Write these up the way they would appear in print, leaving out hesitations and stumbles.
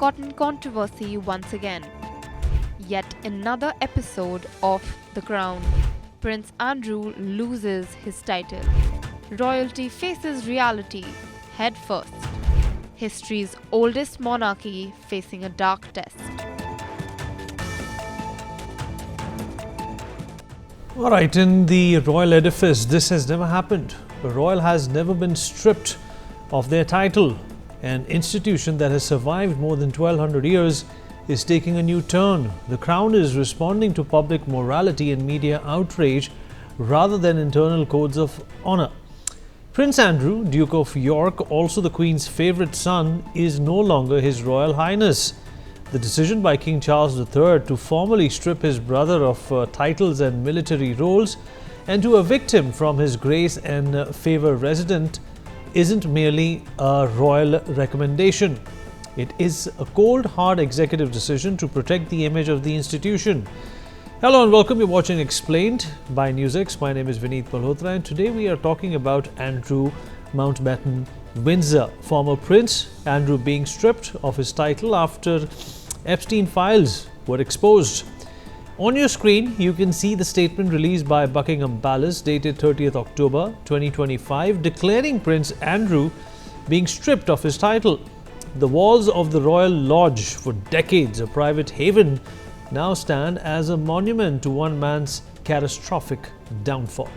caught in controversy once again. Yet another episode of The Crown. Prince Andrew loses his title. Royalty faces reality head first. History's oldest monarchy facing a dark test. Alright, in the royal edifice, this has never happened. A royal has never been stripped of their title. An institution that has survived more than 1200 years is taking a new turn. The Crown is responding to public morality and media outrage rather than internal codes of honour. Prince Andrew, Duke of York, also the Queen's favourite son, is no longer His Royal Highness. The decision by King Charles III to formally strip his brother of titles and military roles and to evict him from his grace and favour resident isn't merely a royal recommendation. It is a cold, hard executive decision to protect the image of the institution. Hello and welcome. You're watching Explained by NewsX. My name is Vineet Malhotra and today we are talking about Andrew Mountbatten-Windsor, former prince. Andrew being stripped of his title after Epstein files were exposed. On your screen, you can see the statement released by Buckingham Palace dated 30th October 2025 declaring Prince Andrew being stripped of his title. The walls of the Royal Lodge, for decades a private haven, now stand as a monument to one man's catastrophic downfall.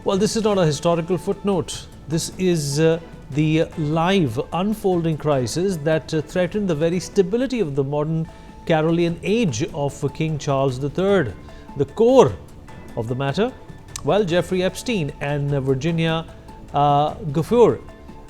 Well, this is not a historical footnote. This is the live unfolding crisis that threatened the very stability of the modern Carolean age of King Charles III. The core of the matter? Well, Jeffrey Epstein and Virginia Giuffre.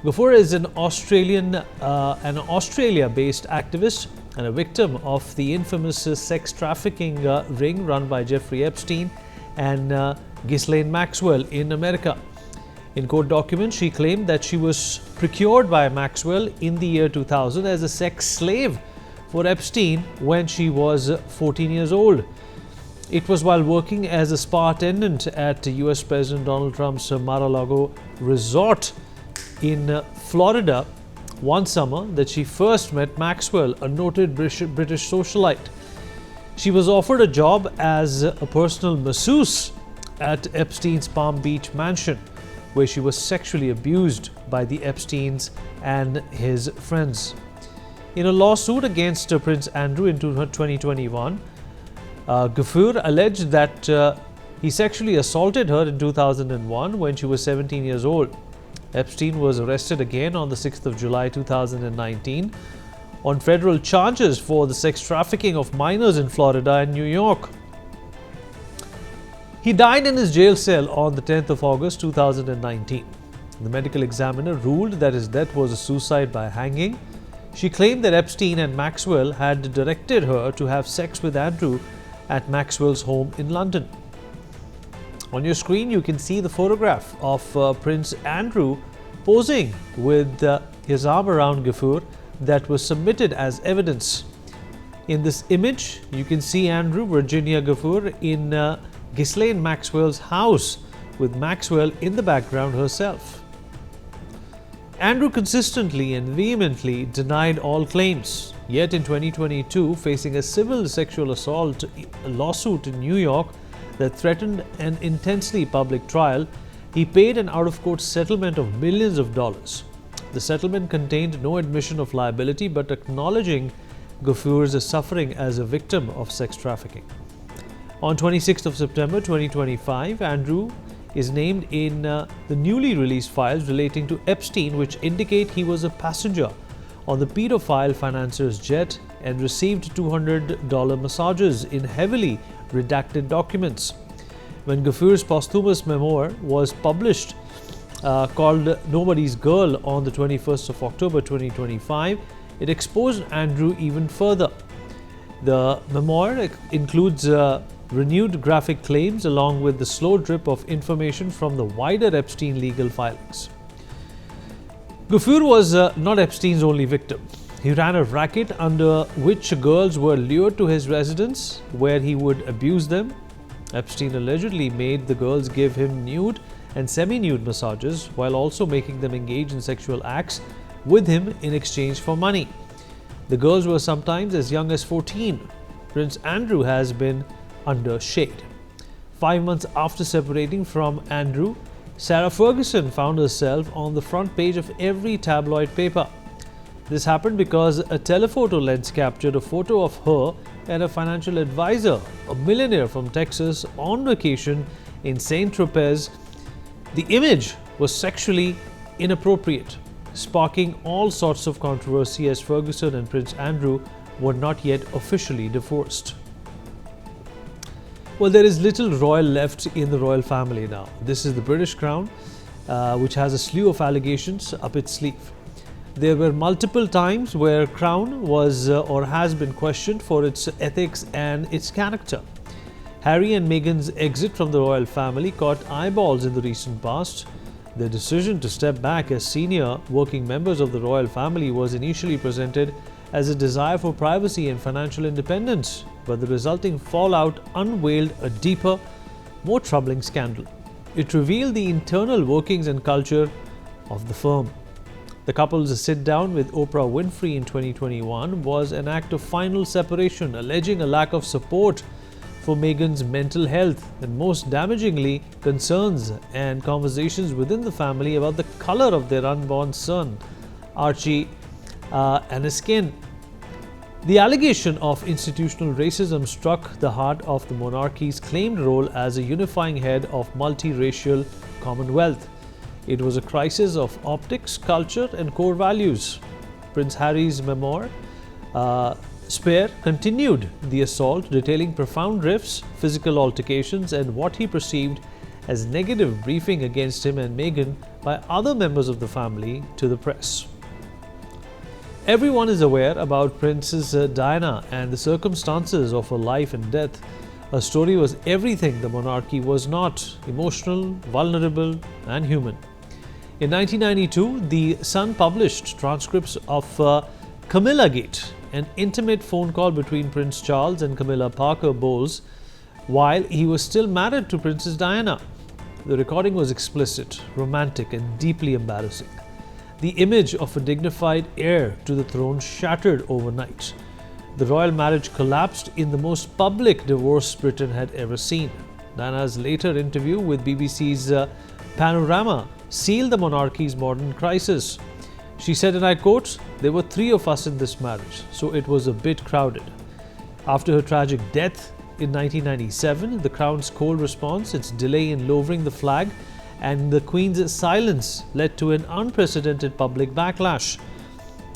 Giuffre is an Australia-based activist and a victim of the infamous sex trafficking ring run by Jeffrey Epstein and Ghislaine Maxwell in America. In court documents, she claimed that she was procured by Maxwell in the year 2000 as a sex slave for Epstein when she was 14 years old. It was while working as a spa attendant at US President Donald Trump's Mar-a-Lago resort in Florida one summer that she first met Maxwell, a noted British socialite. She was offered a job as a personal masseuse at Epstein's Palm Beach mansion, where she was sexually abused by the Epsteins and his friends. In a lawsuit against Prince Andrew in 2021, Giuffre alleged that he sexually assaulted her in 2001 when she was 17 years old. Epstein was arrested again on the 6th of July 2019 on federal charges for the sex trafficking of minors in Florida and New York. He died in his jail cell on the 10th of August 2019. The medical examiner ruled that his death was a suicide by hanging. She claimed that Epstein and Maxwell had directed her to have sex with Andrew at Maxwell's home in London. On your screen, you can see the photograph of Prince Andrew posing with his arm around Giuffre that was submitted as evidence. In this image, you can see Andrew, Virginia Giuffre in Ghislaine Maxwell's house with Maxwell in the background herself. Andrew consistently and vehemently denied all claims. Yet in 2022, facing a civil sexual assault lawsuit in New York that threatened an intensely public trial, he paid an out-of-court settlement of millions of dollars. The settlement contained no admission of liability but acknowledging Giuffre's suffering as a victim of sex trafficking. On 26th of September 2025, Andrew is named in the newly released files relating to Epstein, which indicate he was a passenger on the pedophile financier's jet and received $200 massages in heavily redacted documents. When Giuffre's posthumous memoir was published called Nobody's Girl on the 21st of October 2025, it exposed Andrew even further. The memoir includes renewed graphic claims along with the slow drip of information from the wider Epstein legal filings. Giuffre was not Epstein's only victim. He ran a racket under which girls were lured to his residence where he would abuse them. Epstein allegedly made the girls give him nude and semi-nude massages while also making them engage in sexual acts with him in exchange for money. The girls were sometimes as young as 14. Prince Andrew has been under shade. 5 months after separating from Andrew, Sarah Ferguson found herself on the front page of every tabloid paper. This happened because a telephoto lens captured a photo of her and a financial advisor, a millionaire from Texas, on vacation in Saint-Tropez. The image was sexually inappropriate, sparking all sorts of controversy as Ferguson and Prince Andrew were not yet officially divorced. Well, there is little royal left in the royal family now. This is the British Crown, which has a slew of allegations up its sleeve. There were multiple times where Crown was or has been questioned for its ethics and its character. Harry and Meghan's exit from the royal family caught eyeballs in the recent past. Their decision to step back as senior working members of the royal family was initially presented as a desire for privacy and financial independence, but the resulting fallout unveiled a deeper, more troubling scandal. It revealed the internal workings and culture of the firm. The couple's sit-down with Oprah Winfrey in 2021 was an act of final separation, alleging a lack of support for Meghan's mental health and, most damagingly, concerns and conversations within the family about the color of their unborn son, Archie Aniskin. The allegation of institutional racism struck the heart of the monarchy's claimed role as a unifying head of multiracial Commonwealth. It was a crisis of optics, culture, and core values. Prince Harry's memoir, Spare, continued the assault, detailing profound rifts, physical altercations, and what he perceived as negative briefing against him and Meghan by other members of the family to the press. Everyone is aware about Princess Diana and the circumstances of her life and death. Her story was everything the monarchy was not: emotional, vulnerable, and human. In 1992, The Sun published transcripts of Camilla Gate, an intimate phone call between Prince Charles and Camilla Parker Bowles while he was still married to Princess Diana. The recording was explicit, romantic, and deeply embarrassing. The image of a dignified heir to the throne shattered overnight. The royal marriage collapsed in the most public divorce Britain had ever seen. Diana's later interview with BBC's Panorama sealed the monarchy's modern crisis. She said, and I quote, "There were 3 of us in this marriage, so it was a bit crowded." After her tragic death in 1997, the Crown's cold response, its delay in lowering the flag, and the Queen's silence led to an unprecedented public backlash.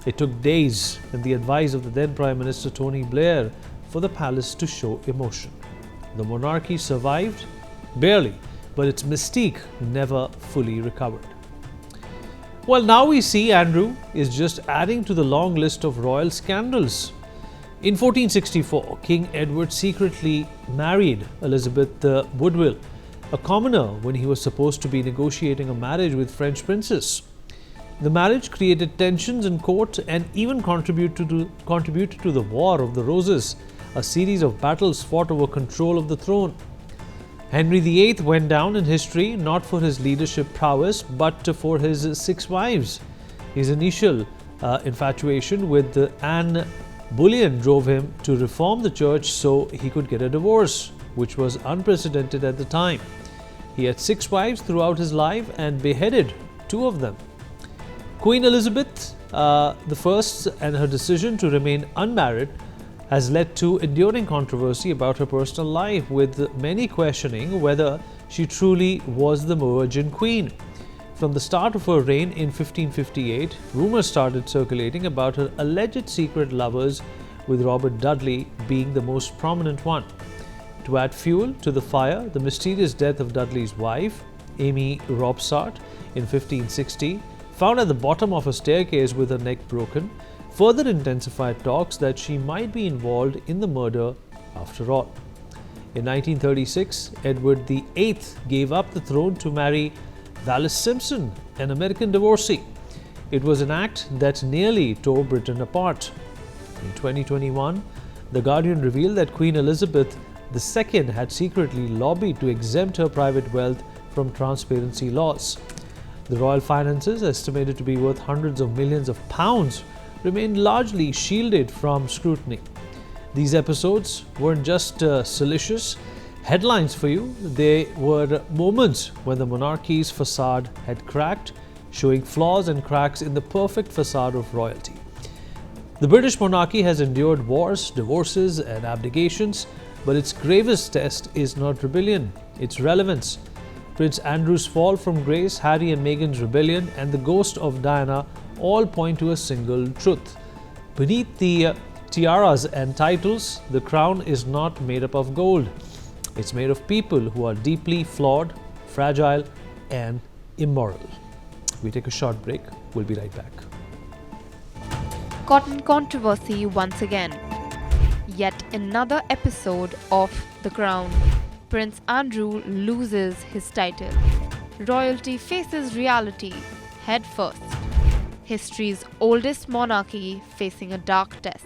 It took days and the advice of the then Prime Minister Tony Blair for the palace to show emotion. The monarchy survived, barely, but its mystique never fully recovered. Well, now we see Andrew is just adding to the long list of royal scandals. In 1464, King Edward secretly married Elizabeth Woodville, a commoner, when he was supposed to be negotiating a marriage with French princess. The marriage created tensions in court and even contributed to the War of the Roses, a series of battles fought over control of the throne. Henry VIII went down in history not for his leadership prowess but for his 6 wives. His initial infatuation with Anne Boleyn drove him to reform the church so he could get a divorce, which was unprecedented at the time. He had 6 wives throughout his life and beheaded 2 of them. Queen Elizabeth I and her decision to remain unmarried has led to enduring controversy about her personal life, with many questioning whether she truly was the Virgin Queen. From the start of her reign in 1558, rumors started circulating about her alleged secret lovers, with Robert Dudley being the most prominent one. To add fuel to the fire, the mysterious death of Dudley's wife, Amy Robsart, in 1560, found at the bottom of a staircase with her neck broken, further intensified talks that she might be involved in the murder after all. In 1936, Edward VIII gave up the throne to marry Wallis Simpson, an American divorcee. It was an act that nearly tore Britain apart. In 2021, The Guardian revealed that Queen Elizabeth II had secretly lobbied to exempt her private wealth from transparency laws. The royal finances, estimated to be worth hundreds of millions of pounds, remained largely shielded from scrutiny. These episodes weren't just salacious headlines for you, they were moments when the monarchy's facade had cracked, showing flaws and cracks in the perfect facade of royalty. The British monarchy has endured wars, divorces, and abdications, but its gravest test is not rebellion, it's relevance. Prince Andrew's fall from grace, Harry and Meghan's rebellion, and the ghost of Diana all point to a single truth. Beneath the tiaras and titles, the crown is not made up of gold. It's made of people who are deeply flawed, fragile, and immoral. We take a short break. We'll be right back. Cotton controversy once again. Yet another episode of The Crown. Prince Andrew loses his title. Royalty faces reality head first. History's oldest monarchy facing a dark test.